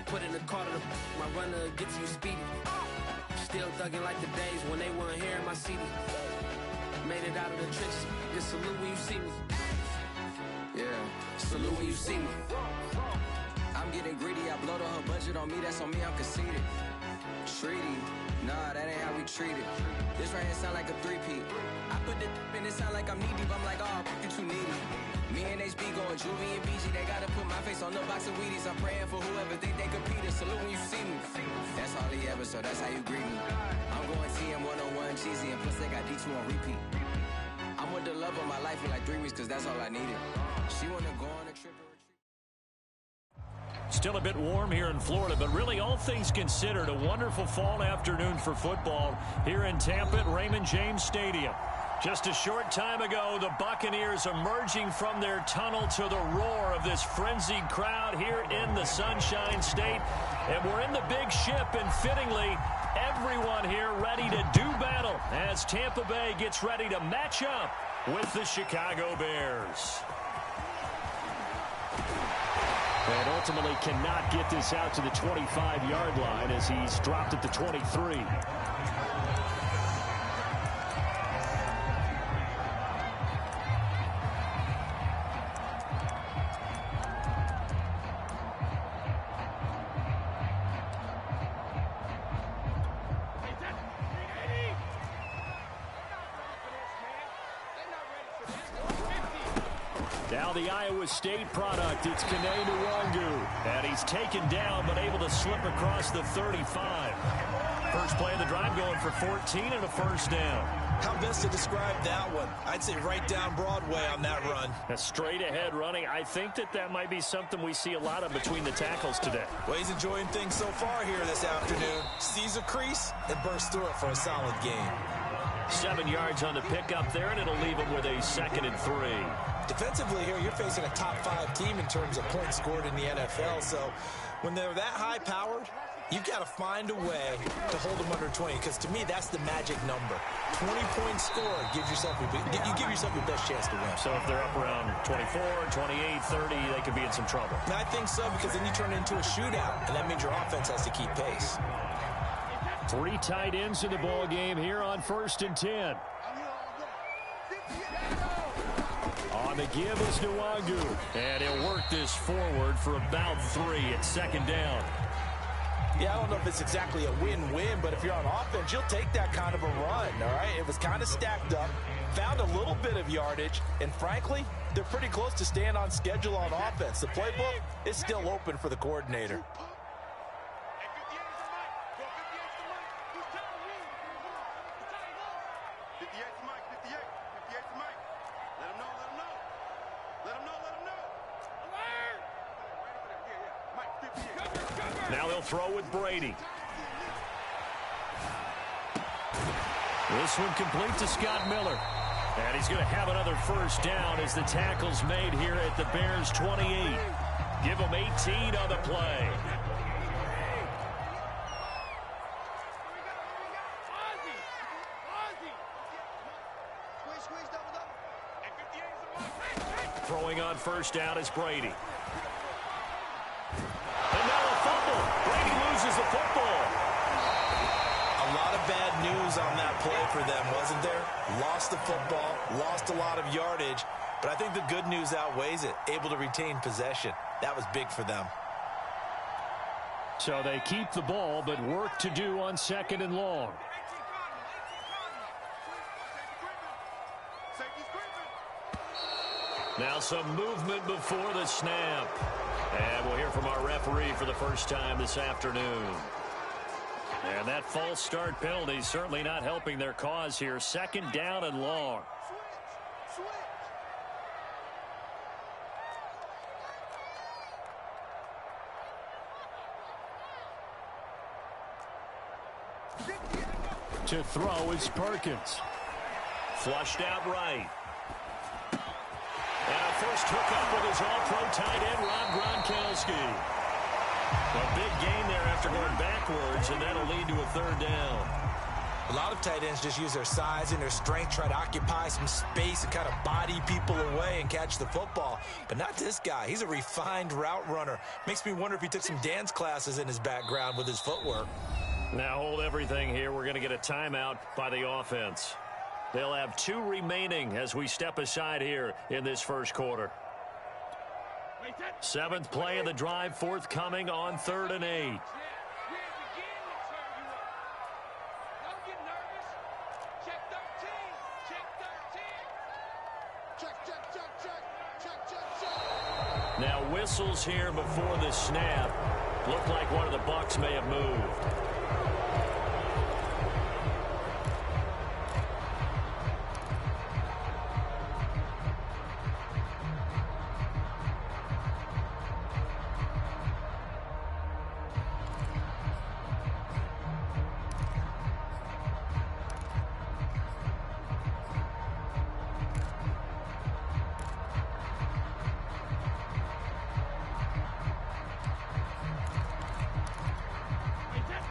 put in the car to my runner gets you speedy. Still thugging like the days when they weren't here in my city. Made it out of the trenches. Just salute when you see me. Yeah, salute when you see me. I'm getting greedy. I blow the whole budget on me. That's on me. I'm conceited. Treaty. Nah, that ain't how we treat it. This right here sound like a three-peat. I put the in it sound like I'm knee-deep. I'm like, oh, you too needy. Me and HB going Juvie and BG. They gotta put my face on the box of Wheaties. I'm praying for whoever think they compete. Salute when you see me. That's all he ever, so that's how you greet me. I'm going TM 101 cheesy, and plus they got D2 on repeat. I'm with the love of my life in like 3 weeks, cause that's all I needed. She wanna go on a trip. Still a bit warm here in Florida, but really all things considered, a wonderful fall afternoon for football here in Tampa at Raymond James Stadium. Just a short time ago, the Buccaneers emerging from their tunnel to the roar of this frenzied crowd here in the Sunshine State. And we're in the big ship, and fittingly, everyone here ready to do battle as Tampa Bay gets ready to match up with the Chicago Bears. And ultimately cannot get this out to the 25-yard line as he's dropped at the 23. Now the Iowa State product, it's Kene Nwangu. And he's taken down, but able to slip across the 35. First play of the drive going for 14 and a first down. How best to describe that one? I'd say right down Broadway on that run. A straight ahead running. I think that might be something we see a lot of between the tackles today. Well, he's enjoying things so far here this afternoon. Sees a crease and bursts through it for a solid gain. 7 yards on the pickup there, and it'll leave him with a 2nd and 3. Defensively here, you're facing a top-5 team in terms of points scored in the NFL. So when they're that high-powered, you've got to find a way to hold them under 20, because to me, that's the magic number. 20 points scored gives yourself you give yourself your best chance to win. So if they're up around 24, 28, 30, they could be in some trouble. And I think so, because then you turn it into a shootout, and that means your offense has to keep pace. 3 tight ends in the ball game here on 1st and 10. On the give is Nwangu, and he'll work this forward for about 3 at 2nd down. Yeah, I don't know if it's exactly a win-win, but if you're on offense, you'll take that kind of a run, all right? It was kind of stacked up, found a little bit of yardage, and frankly, they're pretty close to staying on schedule on offense. The playbook is still open for the coordinator. Now they'll throw with Brady. This one complete to Scott Miller. And he's going to have another first down as the tackle's made here at the Bears' 28. Give them 18 on the play. Throwing on first down is Brady. And now a fumble. Brady loses the football. A lot of bad news on that play for them, wasn't there? Lost the football, lost a lot of yardage, but I think the good news outweighs it. Able to retain possession. That was big for them. So they keep the ball, but work to do on 2nd and long. Now some movement before the snap. And we'll hear from our referee for the first time this afternoon. And that false start penalty certainly not helping their cause here. 2nd down and long. To throw is Perkins. Flushed out right. And a first hookup with his all-pro tight end, Rob Gronkowski. A big gain there after going backwards, and that'll lead to a 3rd down. A lot of tight ends just use their size and their strength, try to occupy some space and kind of body people away and catch the football. But not this guy. He's a refined route runner. Makes me wonder if he took some dance classes in his background with his footwork. Now hold everything here. We're going to get a timeout by the offense. They'll have 2 remaining as we step aside here in this first quarter. 7th play of the drive forthcoming on 3rd and 8. Now whistles here before the snap. Looked like one of the Bucs may have moved.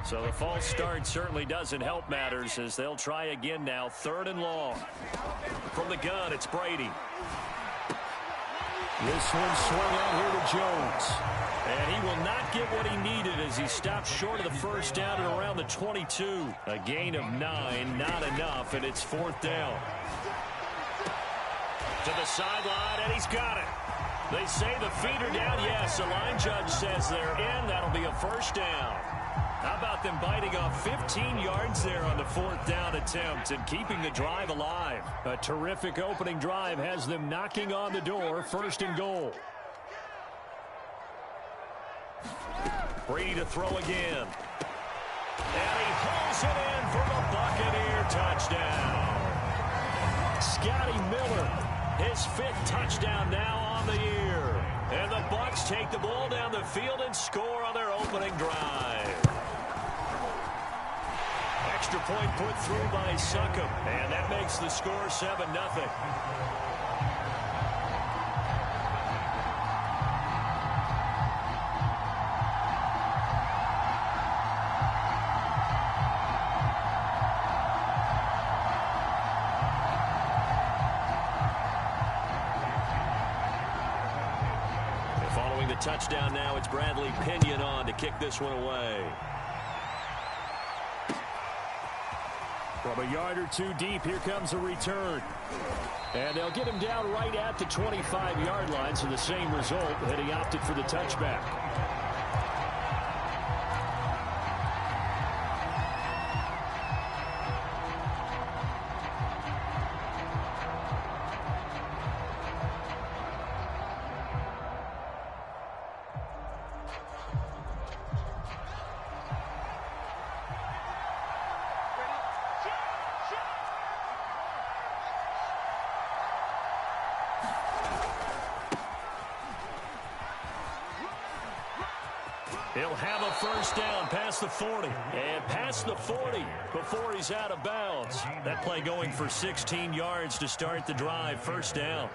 So the false start certainly doesn't help matters as they'll try again now. 3rd and long. From the gun, it's Brady. This one swung out here to Jones. And he will not get what he needed as he stopped short of the first down at around the 22. A gain of 9, not enough, and it's 4th down. To the sideline, and he's got it. They say the feet are down. Yes, the line judge says they're in. That'll be a first down. How about them biting off 15 yards there on the 4th down attempt and keeping the drive alive? A terrific opening drive has them knocking on the door. 1st and goal. Brady to throw again. And he pulls it in for the Buccaneer touchdown. Scotty Miller, his 5th touchdown now on the year. And the Bucs take the ball down the field and score on their opening drive. Extra point put through by Succop, and that makes the score 7-0. Following the touchdown now, it's Bradley Pinion on to kick this one away. From a yard or 2 deep, here comes a return. And they'll get him down right at the 25-yard line, so the same result, that he opted for the touchback. He'll have a first down past the 40. And past the 40 before he's out of bounds. That play going for 16 yards to start the drive. First down.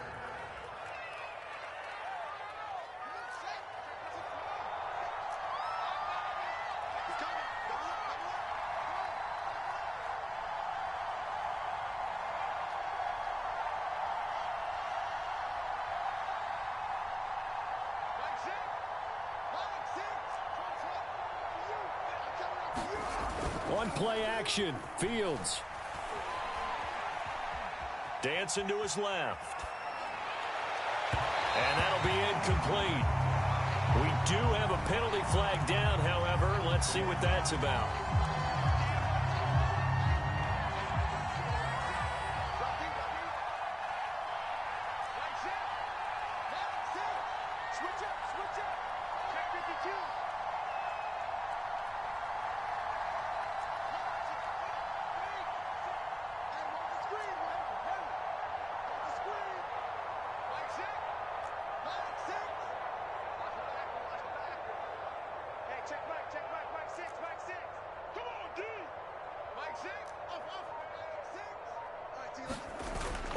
On play action, Fields. Dancing to his left. And that'll be incomplete. We do have a penalty flag down, however. Let's see what that's about.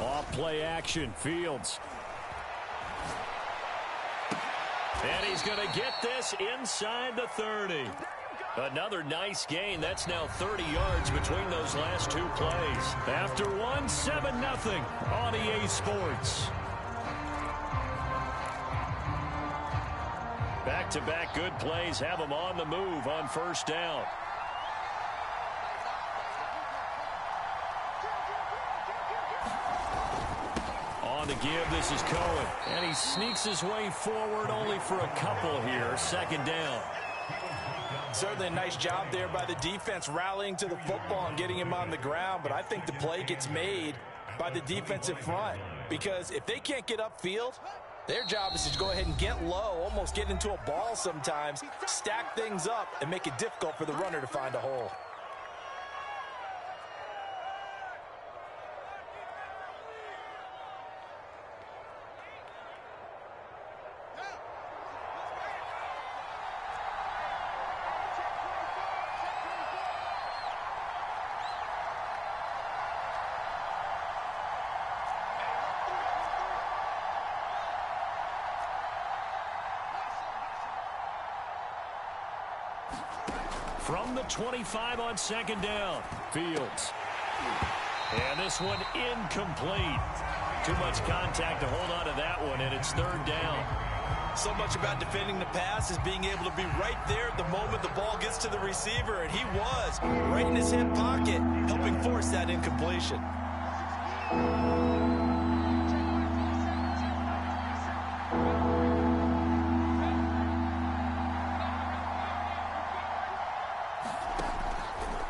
Off play action, Fields. And he's going to get this inside the 30. Another nice gain. That's now 30 yards between those last two plays. After one, 7-0 on EA Sports. Back-to-back good plays have them on the move on first down. On the give, this is Cohen. And he sneaks his way forward only for a couple here. Second down. Certainly a nice job there by the defense rallying to the football and getting him on the ground. But I think the play gets made by the defensive front. Because if they can't get upfield, their job is to go ahead and get low, almost get into a ball sometimes, stack things up, and make it difficult for the runner to find a hole. From the 25 on second down, Fields. And this one incomplete. Too much contact to hold on to that one, and it's third down. So much about defending the pass is being able to be right there at the moment the ball gets to the receiver, and he was right in his hip pocket, helping force that incompletion.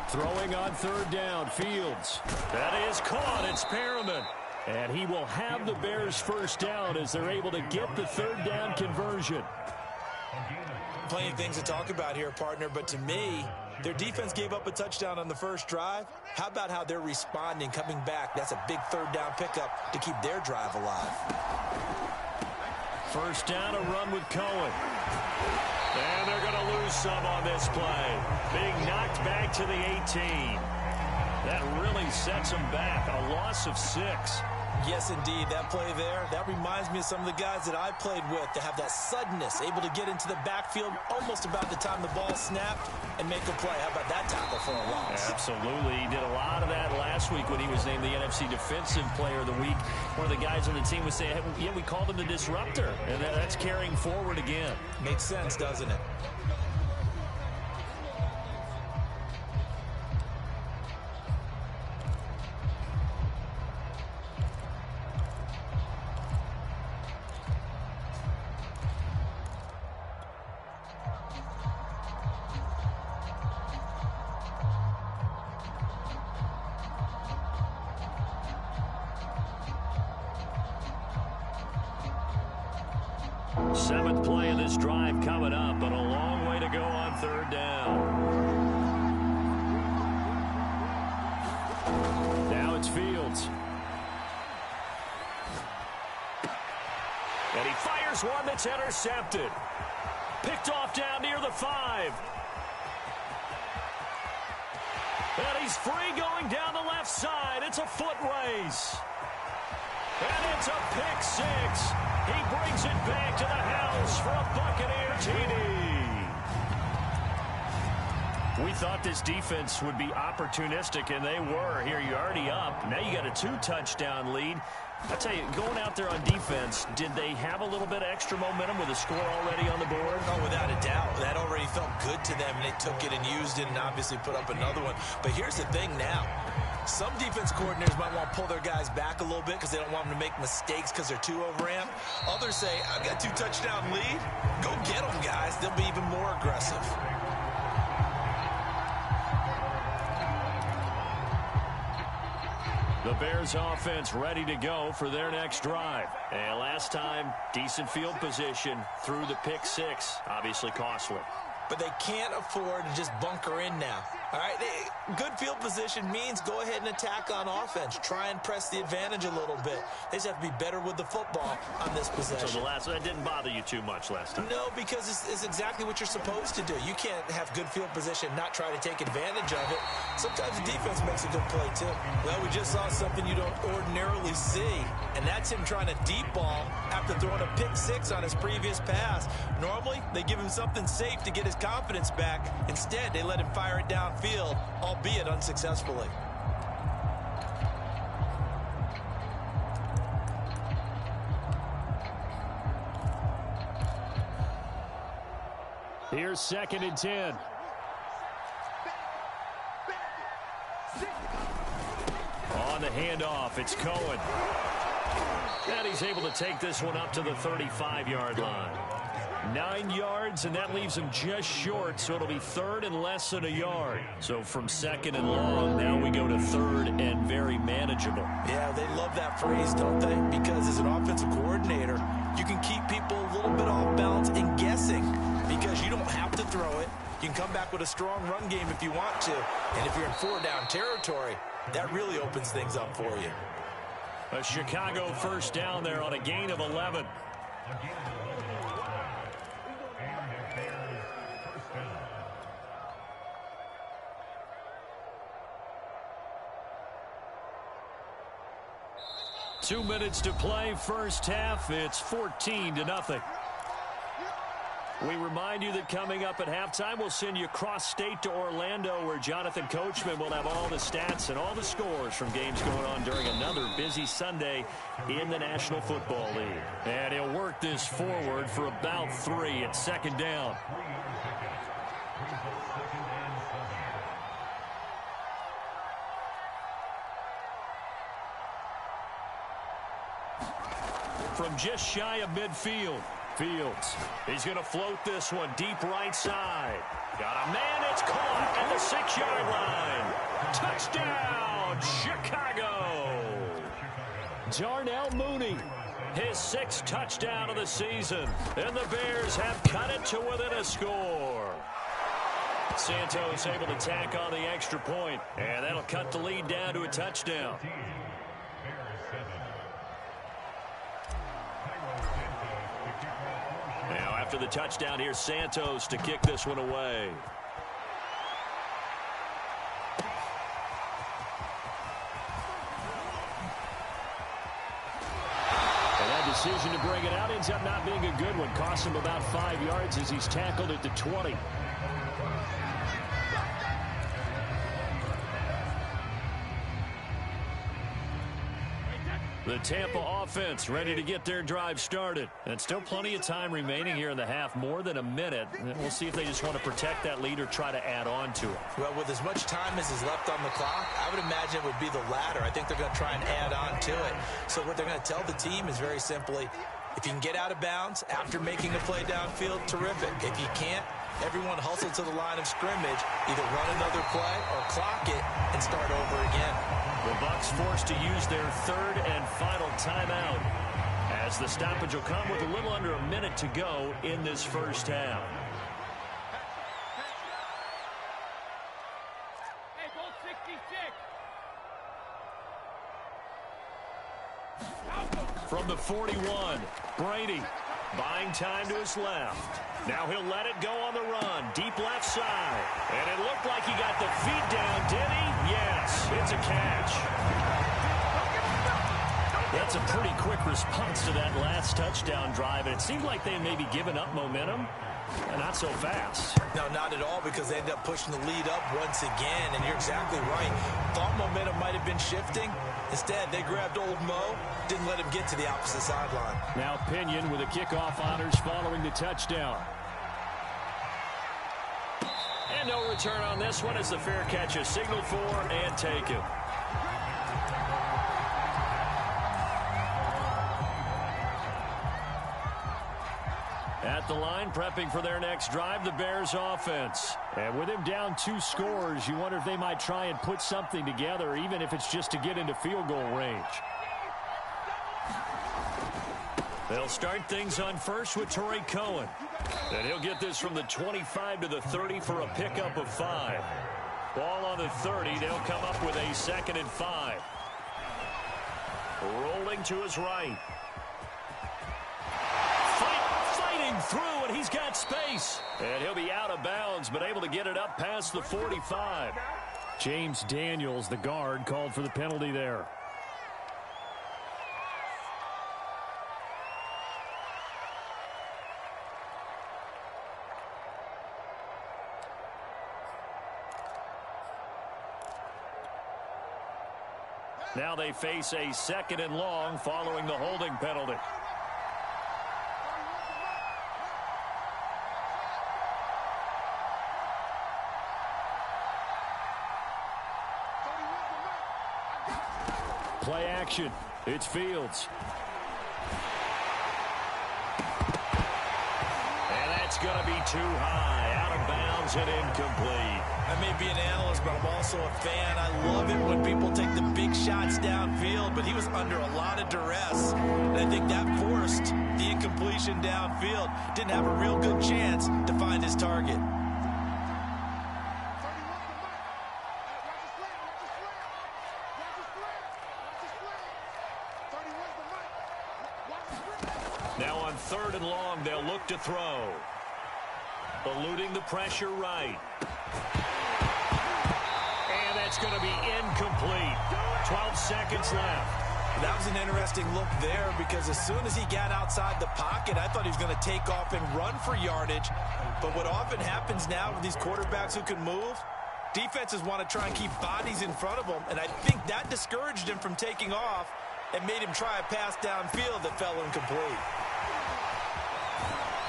Throwing on third down, Fields. That is caught. It's Perriman. And he will have the Bears first down as they're able to get the third down conversion. Plenty of things to talk about here, partner, but to me, their defense gave up a touchdown on the first drive. How about how they're responding, coming back? That's a big third down pickup to keep their drive alive. First down, a run with Cohen. And they're going to lose some on this play. Being knocked back to the 18. That really sets them back. A loss of 6. Yes, indeed. That play there, that reminds me of some of the guys that I played with to have that suddenness, able to get into the backfield almost about the time the ball snapped and make a play. How about that tackle for a loss? Absolutely. He did a lot of that last week when he was named the NFC Defensive Player of the Week. One of the guys on the team was saying, hey, yeah, we called him the disruptor. And that's carrying forward again. Makes sense, doesn't it? Seventh play of this drive coming up, but a long way to go on third down. Now it's Fields. And he fires one that's intercepted. Picked off down near the 5. And he's free going down the left side. It's a foot race. And it's a pick 6. He brings it back to the house for a Buccaneer TD. We thought this defense would be opportunistic, and they were. Here, you're already up. Now you got a 2-touchdown lead. I tell you, going out there on defense, did they have a little bit of extra momentum with a score already on the board? Oh, without a doubt. That already felt good to them, and they took it and used it and obviously put up another one. But here's the thing now. Some defense coordinators might want to pull their guys back a little bit because they don't want them to make mistakes because they're too overamped. Others say, I've got a 2-touchdown lead. Go get them, guys. They'll be even more aggressive. The Bears offense ready to go for their next drive. And last time, decent field position through the pick 6. Obviously costly. But they can't afford to just bunker in now. All right, good field position means go ahead and attack on offense. Try and press the advantage a little bit. They just have to be better with the football on this possession. So that didn't bother you too much last time? No, because it's exactly what you're supposed to do. You can't have good field position and not try to take advantage of it. Sometimes the defense makes a good play, too. Well, we just saw something you don't ordinarily see, and that's him trying to deep ball after throwing a pick six on his previous pass. Normally, they give him something safe to get his confidence back. Instead, they let him fire it downfield, albeit unsuccessfully. Here's 2nd and 10. On the handoff, it's Cohen. And he's able to take this one up to the 35-yard line. 9 yards, and that leaves him just short, so it'll be 3rd and less than a yard. So from 2nd and long, now we go to 3rd and very manageable. Yeah, they love that phrase, don't they? Because as an offensive coordinator, you can keep people a little bit off balance and guessing because you don't have to throw it. You can come back with a strong run game if you want to. And if you're in 4-down territory, that really opens things up for you. A Chicago first down there on a gain of 11. Two minutes to play, first half. It's 14-0. We remind you that coming up at halftime, we'll send you cross-state to Orlando, where Jonathan Coachman will have all the stats and all the scores from games going on during another busy Sunday in the National Football League. And he'll work this forward for about 3 at 2nd down. From just shy of midfield. Fields. He's going to float this one deep right side. Got a man. It's caught at the 6-yard line. Touchdown, Chicago. Darnell Mooney, his 6th touchdown of the season. And the Bears have cut it to within a score. Santos able to tack on the extra point, and that'll cut the lead down to a touchdown. Now, after the touchdown, here's Santos to kick this one away. And that decision to bring it out ends up not being a good one. Cost him about 5 yards as he's tackled at the 20. The Tampa offense ready to get their drive started. And still plenty of time remaining here in the half, more than a minute. And we'll see if they just want to protect that lead or try to add on to it. Well, with as much time as is left on the clock, I would imagine it would be the latter. I think they're going to try and add on to it. So what they're going to tell the team is very simply, if you can get out of bounds after making a play downfield, terrific. If you can't, everyone hustle to the line of scrimmage, either run another play or clock it and start over again. The Bucs forced to use their 3rd and final timeout as the stoppage will come with a little under a minute to go in this first half. From the 41, Brady buying time to his left. Now he'll let it go on the run. Deep left side. And it looked like he got the feet down, did he? Yes, it's a catch. That's a pretty quick response to that last touchdown drive. And it seemed like they had maybe given up momentum. And not so fast. No, not at all, because they end up pushing the lead up once again. And you're exactly right. Thought momentum might have been shifting. Instead, they grabbed old Mo, didn't let him get to the opposite sideline. Now Pinion with the kickoff honors following the touchdown. And no return on this one as the fair catch is signaled for and taken. At the line, prepping for their next drive, the Bears offense. And with him down 2 scores, you wonder if they might try and put something together, even if it's just to get into field goal range. They'll start things on first with Torrey Cohen. And he'll get this from the 25 to the 30 for a pickup of 5. Ball on the 30. They'll come up with a 2nd and 5. Rolling to his right. Fighting through, and he's got space. And he'll be out of bounds, but able to get it up past the 45. James Daniels, the guard, called for the penalty there. Now they face a 2nd and long following the holding penalty. Play action. It's Fields. And that's going to be too high. Out of bounds and incomplete. I may be an analyst, but I'm also a fan. I love it when people take the big shots downfield, but he was under a lot of duress. And I think that forced the incompletion downfield. Didn't have a real good chance to find his target. Now on 3rd and long, they'll look to throw. Eluding the pressure right. And that's going to be incomplete. 12 seconds left. That was an interesting look there because as soon as he got outside the pocket, I thought he was going to take off and run for yardage. But what often happens now with these quarterbacks who can move, defenses want to try and keep bodies in front of them. And I think that discouraged him from taking off and made him try a pass downfield that fell incomplete.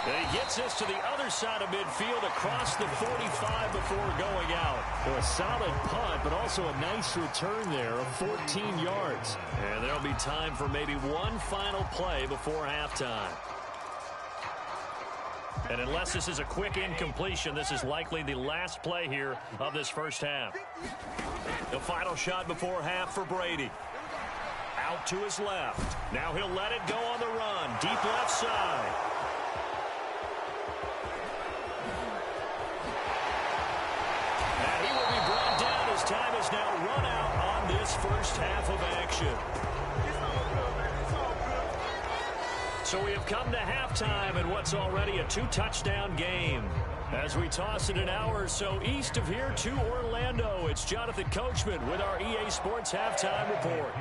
And he gets us to the other side of midfield across the 45 before going out. Well, a solid punt, but also a nice return there of 14 yards. And there'll be time for maybe one final play before halftime. And unless this is a quick incompletion, this is likely the last play here of this first half. The final shot before half for Brady. Out to his left. Now he'll let it go on the run. Deep left side. And he will be brought down as time is now run out on this first half of action. So we have come to halftime in what's already a 2-touchdown game. As we toss it an hour or so east of here to Orlando, it's Jonathan Coachman with our EA Sports Halftime Report.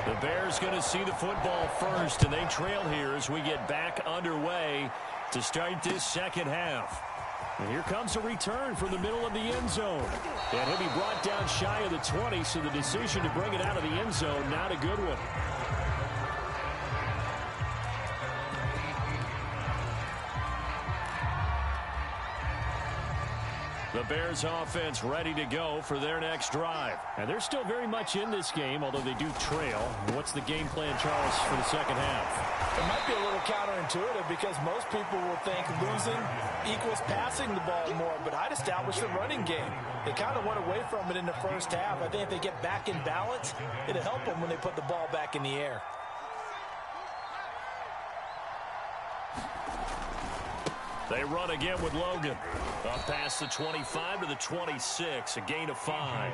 The Bears going to see the football first, and they trail here as we get back underway to start this second half. And here comes a return from the middle of the end zone. And he'll be brought down shy of the 20, so the decision to bring it out of the end zone, not a good one. The Bears offense ready to go for their next drive. And they're still very much in this game, although they do trail. What's the game plan, Charles, for the second half? It might be a little counterintuitive because most people will think losing equals passing the ball more, but I'd establish the running game. They kind of went away from it in the first half. I think if they get back in balance, it'll help them when they put the ball back in the air. They run again with Logan. Up past the 25 to the 26, a gain of 5.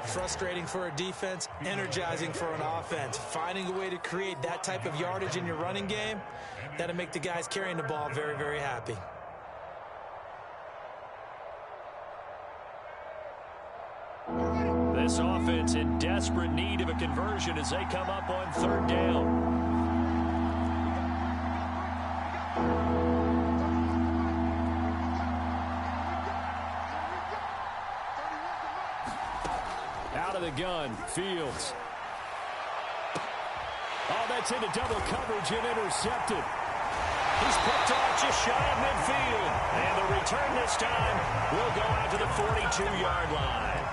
Frustrating for a defense, energizing for an offense. Finding a way to create that type of yardage in your running game, that'll make the guys carrying the ball very, very happy. This offense in desperate need of a conversion as they come up on 3rd down. The gun, Fields. Oh, that's into double coverage and intercepted. He's picked off just shy of midfield. And the return this time will go out to the 42-yard line.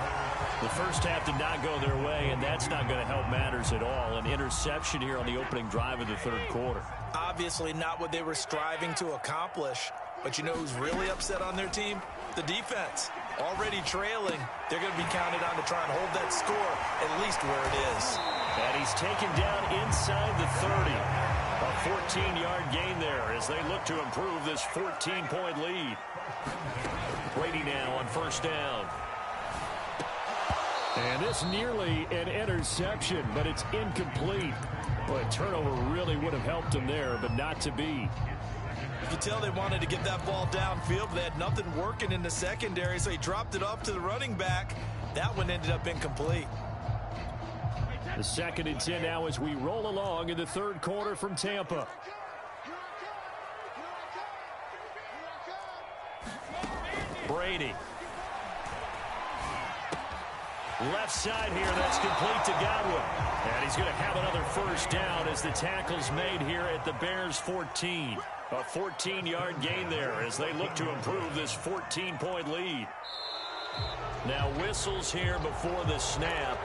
The first half did not go their way, and that's not going to help matters at all. An interception here on the opening drive of the 3rd quarter. Obviously not what they were striving to accomplish. But you know who's really upset on their team? The defense. Already trailing, they're going to be counted on to try and hold that score at least where it is. And he's taken down inside the 30. A 14-yard gain there as they look to improve this 14-point lead. Brady now on first down. And this nearly an interception, but it's incomplete. Well, a turnover really would have helped him there, but not to be. You can tell they wanted to get that ball downfield, but they had nothing working in the secondary, so he dropped it off to the running back. That one ended up incomplete. The 2nd and 10 now as we roll along in the third quarter from Tampa. Brady. Left side here, that's complete to Godwin. And he's going to have another first down as the tackle's made here at the Bears' 14. A 14-yard gain there as they look to improve this 14-point lead. Now whistles here before the snap.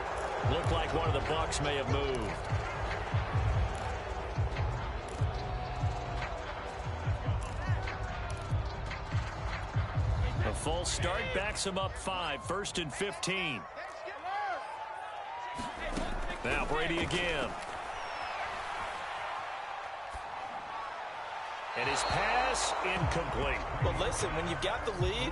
Looked like one of the Bucs may have moved. A false start backs him up 5, 1st and 15. Now Brady again. And his pass incomplete. But listen, when you've got the lead,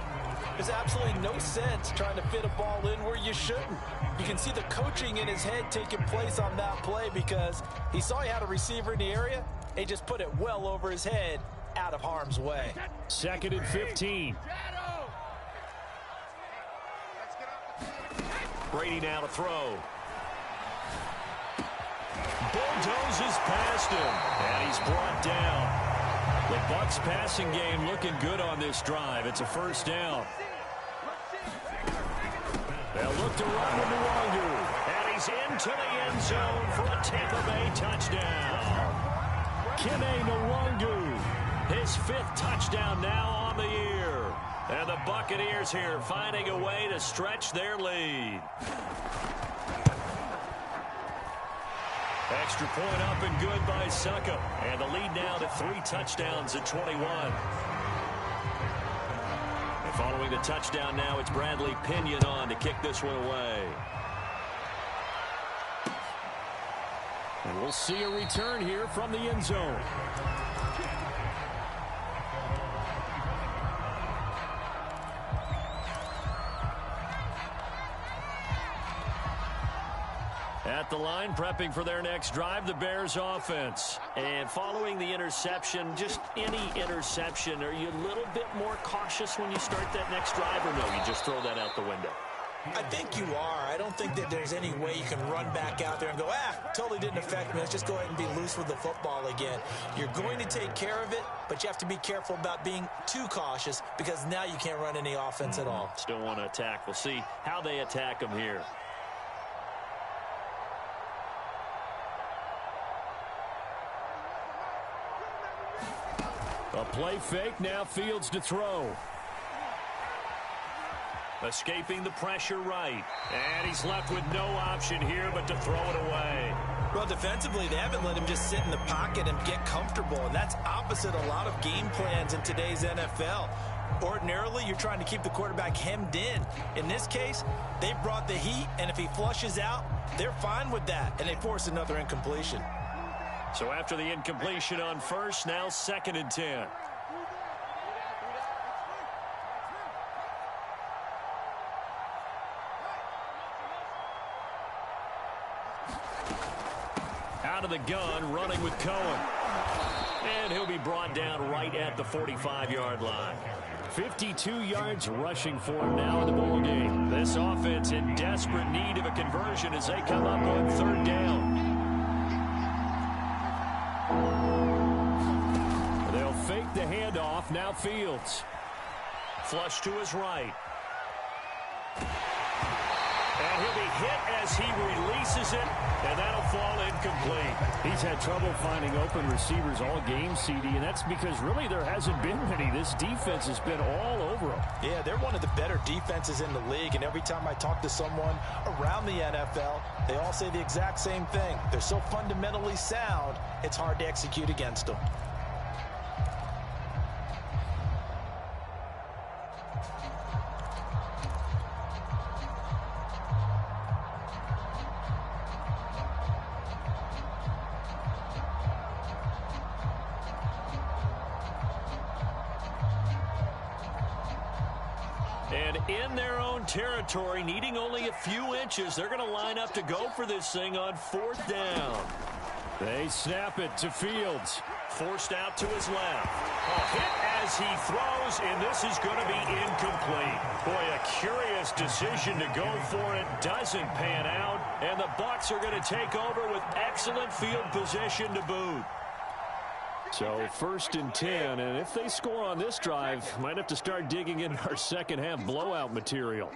there's absolutely no sense trying to fit a ball in where you shouldn't. You can see the coaching in his head taking place on that play because he saw he had a receiver in the area. He just put it well over his head out of harm's way. 2nd and 15. Brady now to throw. Bulldozes past him, and he's brought down. The Bucs passing game looking good on this drive. It's a first down. They'll look to run with Nwangu, and he's into the end zone for a Tampa Bay touchdown. Kene Nwangu, his 5th touchdown now on the year. And the Buccaneers here finding a way to stretch their lead. Extra point up and good by Suckup. And the lead now to 3 touchdowns at 21. And following the touchdown now, it's Bradley Pinion on to kick this one away. And we'll see a return here from the end zone. At the line, prepping for their next drive, the Bears offense. And following the interception, just any interception, are you a little bit more cautious when you start that next drive, or no, you just throw that out the window? I think you are. I don't think that there's any way you can run back out there and go, totally didn't affect me. Let's just go ahead and be loose with the football again. You're going to take care of it, but you have to be careful about being too cautious because now you can't run any offense at all. Still want to attack. We'll see how they attack them here. A play fake, now Fields to throw. Escaping the pressure right. And he's left with no option here but to throw it away. Well, defensively, they haven't let him just sit in the pocket and get comfortable, and that's opposite a lot of game plans in today's NFL. Ordinarily, you're trying to keep the quarterback hemmed in. In this case, they brought the heat, and if he flushes out, they're fine with that, and they force another incompletion. So after the incompletion on first, now 2nd and 10. Out of the gun, running with Cohen. And he'll be brought down right at the 45-yard line. 52 yards rushing for him now in the ball game. This offense in desperate need of a conversion as they come up on 3rd down. They'll fake the handoff. Now Fields. Flush to his right. And he'll be hit as he releases it, and that'll fall incomplete. He's had trouble finding open receivers all game, CD, and that's because really there hasn't been many. This defense has been all over them. Yeah, they're one of the better defenses in the league, and every time I talk to someone around the NFL, they all say the exact same thing. They're so fundamentally sound, it's hard to execute against them. And in their own territory, needing only a few inches, they're going to line up to go for this thing on 4th down. They snap it to Fields. Forced out to his left. A hit as he throws, and this is going to be incomplete. Boy, a curious decision to go for it. Doesn't pan out, and the Bucs are going to take over with excellent field position to boot. So 1st and 10, and if they score on this drive, might have to start digging in our second half blowout material.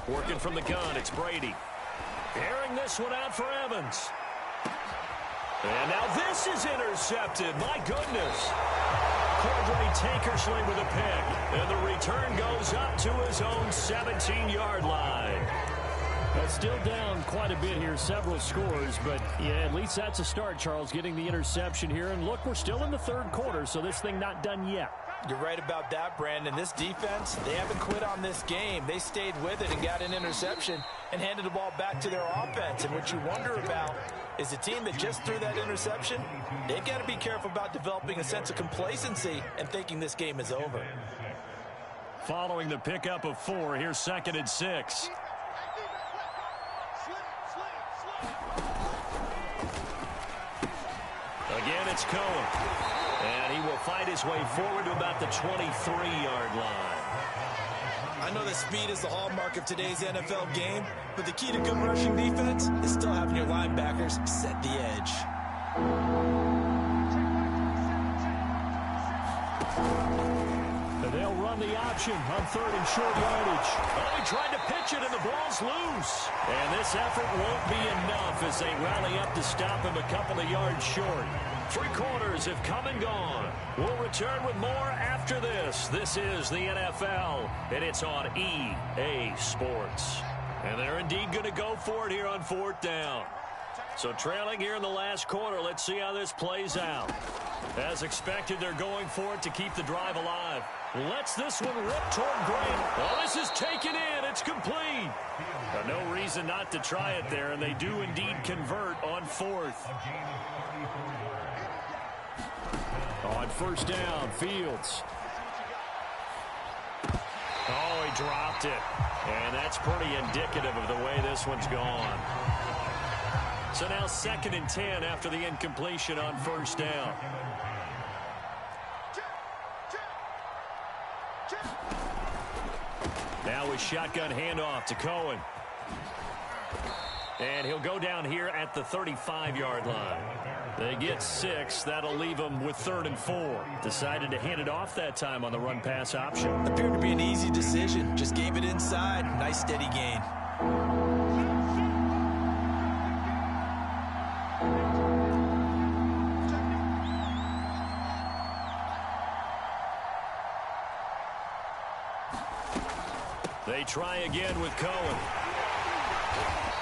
Working from the gun, it's Brady. Airing this one out for Evans. And now this is intercepted. My goodness. Cordray Tankersley with a pick. And the return goes up to his own 17-yard line. Well, still down quite a bit here, several scores, but yeah, at least that's a start, Charles, getting the interception here. And look, we're still in the 3rd quarter, so this thing not done yet. You're right about that, Brandon. This defense, they haven't quit on this game. They stayed with it and got an interception and handed the ball back to their offense. And what you wonder about is the team that just threw that interception, they've got to be careful about developing a sense of complacency and thinking this game is over. Following the pickup of 4, here's 2nd and 6. Again, it's Cohen. And he will fight his way forward to about the 23-yard line. I know that speed is the hallmark of today's NFL game, but the key to good rushing defense is still having your linebackers set the edge. And they'll run the option on 3rd and short yardage. Oh, he tried to pitch it, and the ball's loose. And this effort won't be enough as they rally up to stop him a couple of yards short. 3 quarters have come and gone. We'll return with more after this. This is the NFL, and it's on EA Sports. And they're indeed going to go for it here on 4th down. So trailing here in the last quarter, let's see how this plays out. As expected, they're going for it to keep the drive alive. Lets this one rip toward Grant. Oh, this is taken in. It's complete. No reason not to try it there, and they do indeed convert on 4th. On 1st down, Fields. Oh, he dropped it. And that's pretty indicative of the way this one's gone. So now 2nd and 10 after the incompletion on 1st down. Now with shotgun handoff to Cohen. And he'll go down here at the 35-yard line. They get 6. That'll leave them with 3rd and 4. Decided to hand it off that time on the run-pass option. Appeared to be an easy decision. Just gave it inside. Nice steady gain. They try again with Cohen.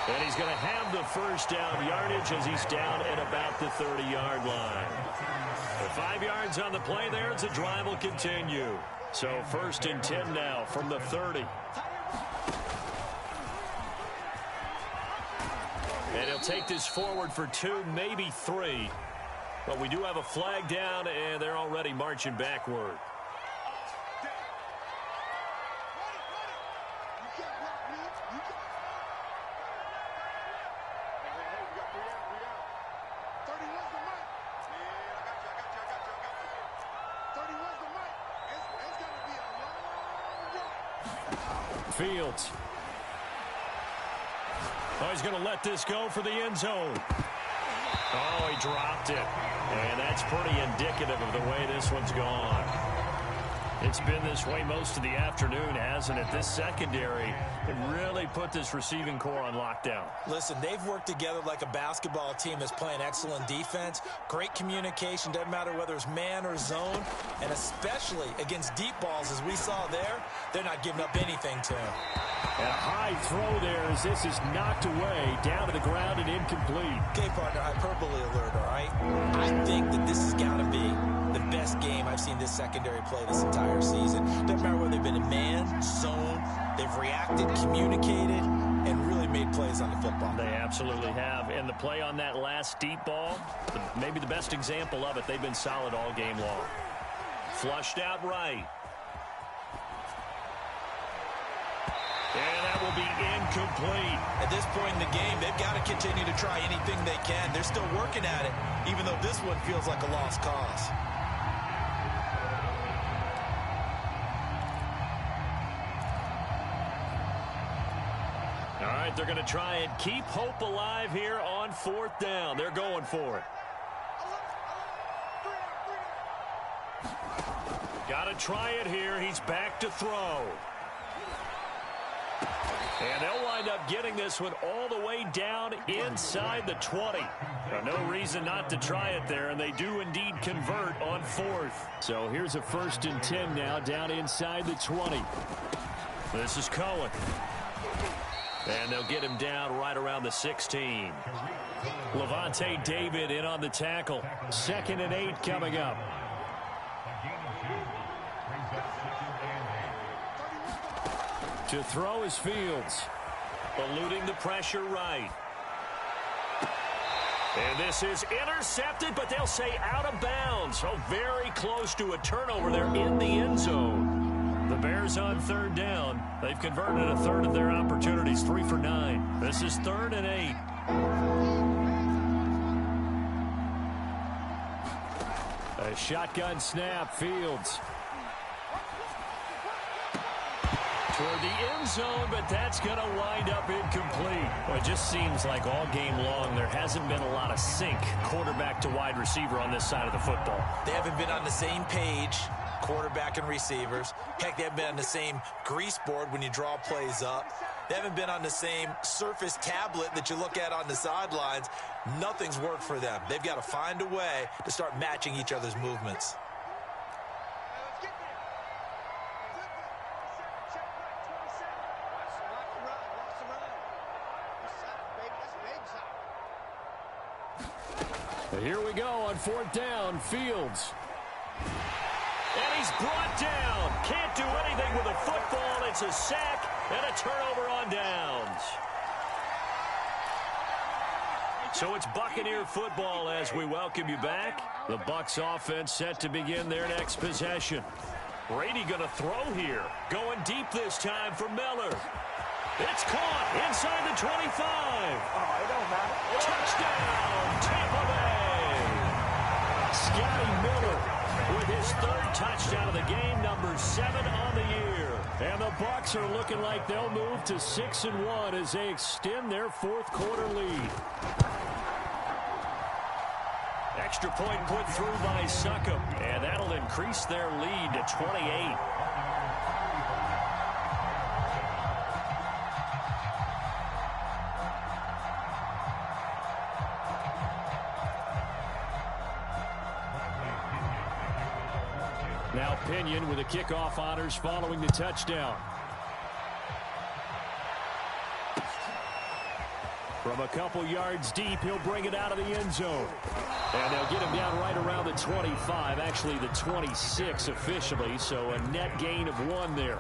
And he's going to have the 1st down yardage as he's down at about the 30-yard line. The 5 yards on the play there as the drive will continue. So 1st and 10 now from the 30. And he'll take this forward for 2, maybe 3. But we do have a flag down, and they're already marching backward. Fields. Oh, he's going to let this go for the end zone. Oh, he dropped it. And that's pretty indicative of the way this one's gone. It's been this way most of the afternoon, hasn't it? This secondary really put this receiving core on lockdown. Listen, they've worked together like a basketball team that's playing excellent defense. Great communication, doesn't matter whether it's man or zone. And especially against deep balls, as we saw there, they're not giving up anything to him. And a high throw there as this is knocked away, down to the ground and incomplete. Okay, partner, hyperbole alert, all right? I think that this has got to be the best game I've seen this secondary play this entire season. Doesn't matter whether they've been in man, zone, they've reacted, communicated, and really made plays on the football. They absolutely have. And the play on that last deep ball, maybe the best example of it, they've been solid all game long. Flushed out right. And that will be incomplete. At this point in the game, they've got to continue to try anything they can. They're still working at it, even though this one feels like a lost cause. All right, they're going to try and keep hope alive here on 4th down. They're going for it. Got to try it here. He's back to throw. And they'll wind up getting this one all the way down inside the 20. No reason not to try it there, and they do indeed convert on 4th. So here's a 1st and 10 now down inside the 20. This is Cohen. And they'll get him down right around the 16. Levante David in on the tackle. 2nd and 8 coming up. To throw is Fields. Eluding the pressure right. And this is intercepted, but they'll say out of bounds. So very close to a turnover there in the end zone. The Bears on 3rd down. They've converted a third of their opportunities, 3 for 9. This is 3rd and 8. A shotgun snap, Fields. Toward the end zone, but that's going to wind up incomplete. Well, it just seems like all game long there hasn't been a lot of sync quarterback to wide receiver on this side of the football. They haven't been on the same page, quarterback and receivers. Heck, they haven't been on the same grease board when you draw plays up. They haven't been on the same surface tablet that you look at on the sidelines. Nothing's worked for them. They've got to find a way to start matching each other's movements. Here we go on 4th down, Fields. And he's brought down. Can't do anything with a football. It's a sack and a turnover on downs. So it's Buccaneer football as we welcome you back. The Bucs offense set to begin their next possession. Brady going to throw here. Going deep this time for Miller. It's caught inside the 25. Touchdown, Tampa Bay. Scotty Miller with his 3rd touchdown of the game, number 7 on the year. And the Bucs are looking like they'll move to 6-1 as they extend their 4th quarter lead. Extra point put through by Succop, and that'll increase their lead to 28. Now Pinion with the kickoff honors following the touchdown. From a couple yards deep, he'll bring it out of the end zone. And they'll get him down right around the 25, actually the 26 officially, so a net gain of 1 there.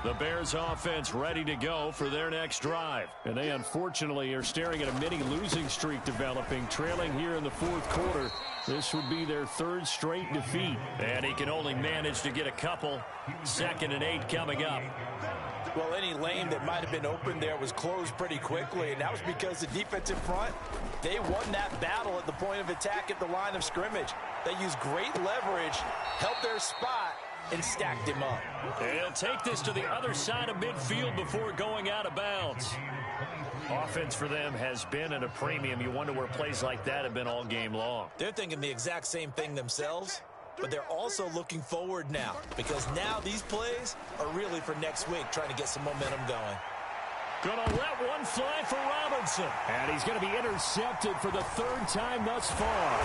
The Bears offense ready to go for their next drive. And they unfortunately are staring at a mini losing streak developing, trailing here in the 4th quarter. This would be their 3rd straight defeat. And he can only manage to get a couple. 2nd and 8 coming up. Well, any lane that might have been open there was closed pretty quickly, and that was because the defensive front, they won that battle at the point of attack at the line of scrimmage. They used great leverage, held their spot, and stacked him up. He'll take this to the other side of midfield before going out of bounds. Offense for them has been at a premium. You wonder where plays like that have been all game long. They're thinking the exact same thing themselves, but they're also looking forward now, because now these plays are really for next week, trying to get some momentum going. Gonna let one fly for Robinson. And he's going to be intercepted for the 3rd time thus far.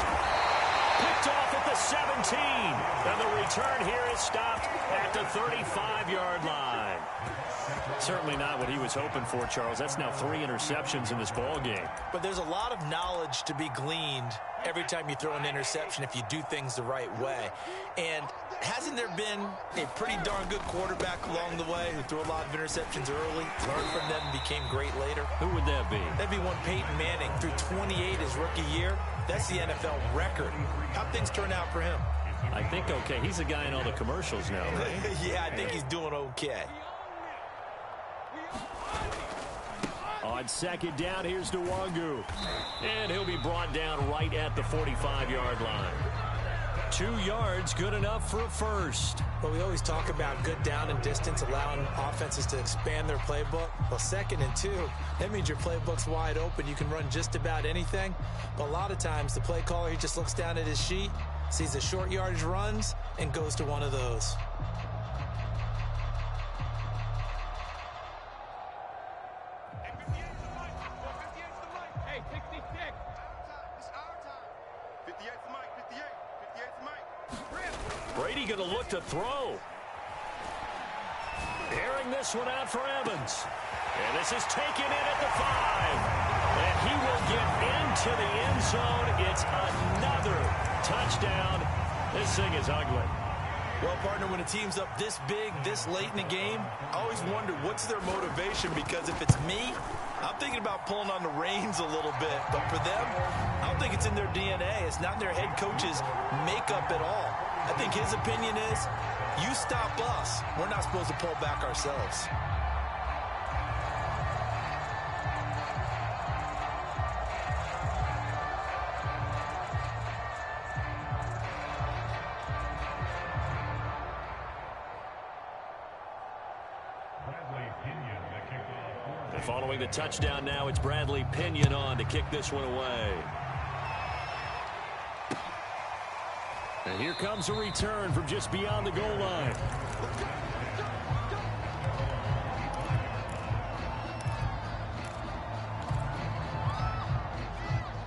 Picked off at the 17. And the return here is stopped at the 35-yard line. Certainly not what he was hoping for, Charles. That's now 3 interceptions in this ball game. But there's a lot of knowledge to be gleaned every time you throw an interception if you do things the right way. And hasn't there been a pretty darn good quarterback along the way who threw a lot of interceptions early, learned from them, and became great later? Who would that be? That'd be one Peyton Manning. Threw 28 his rookie year. That's the NFL record. How'd things turn out for him? I think okay. He's a guy in all the commercials now, right? Yeah, I think he's doing okay. On second down, here's Nwangu. And he'll be brought down right at the 45-yard line. 2 yards, good enough for a first. Well, we always talk about good down and distance, allowing offenses to expand their playbook. Well, 2nd and 2, that means your playbook's wide open. You can run just about anything. But a lot of times, the play caller, he just looks down at his sheet, sees the short yardage runs, and goes to one of those. Brady going to look to throw. Airing this one out for Evans. And this is taken in at the 5. And he will get into the end zone. It's another touchdown. This thing is ugly. Well, partner, when a team's up this big, this late in the game, I always wonder what's their motivation, because if it's me, I'm thinking about pulling on the reins a little bit. But for them, I don't think it's in their DNA. It's not in their head coach's makeup at all. I think his opinion is, you stop us. We're not supposed to pull back ourselves. And following the touchdown now, it's Bradley Pinion on to kick this one away. And here comes a return from just beyond the goal line.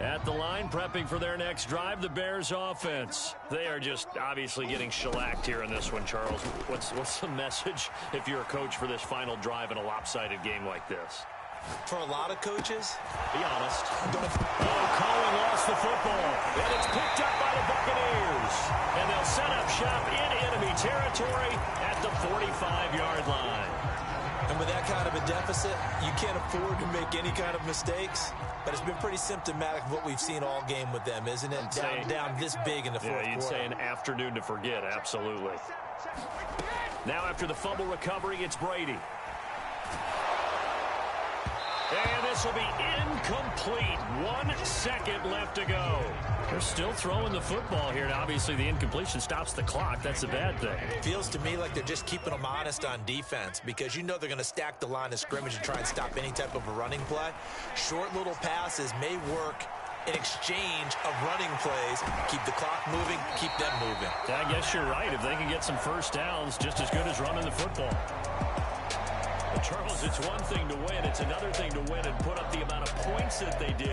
At the line, prepping for their next drive, the Bears offense. They are just obviously getting shellacked here in this one, Charles. What's the message if you're a coach for this final drive in a lopsided game like this? For a lot of coaches, be honest. Colin lost the football, and it's picked up by the Buccaneers. And they'll set up shop in enemy territory at the 45-yard line. And with that kind of a deficit, you can't afford to make any kind of mistakes. But it's been pretty symptomatic of what we've seen all game with them, isn't it? Down this big in the fourth quarter. You'd say an afternoon to forget, absolutely. Now after the fumble recovery, it's Brady. And this will be incomplete. 1 second left to go. They're still throwing the football here, and obviously the incompletion stops the clock. That's a bad thing. Feels to me like they're just keeping them honest on defense, because you know they're going to stack the line of scrimmage and try and stop any type of a running play. Short little passes may work in exchange of running plays. Keep the clock moving, keep them moving. I guess you're right. If they can get some first downs, just as good as running the football. Charles, it's one thing to win. It's another thing to win and put up the amount of points that they did.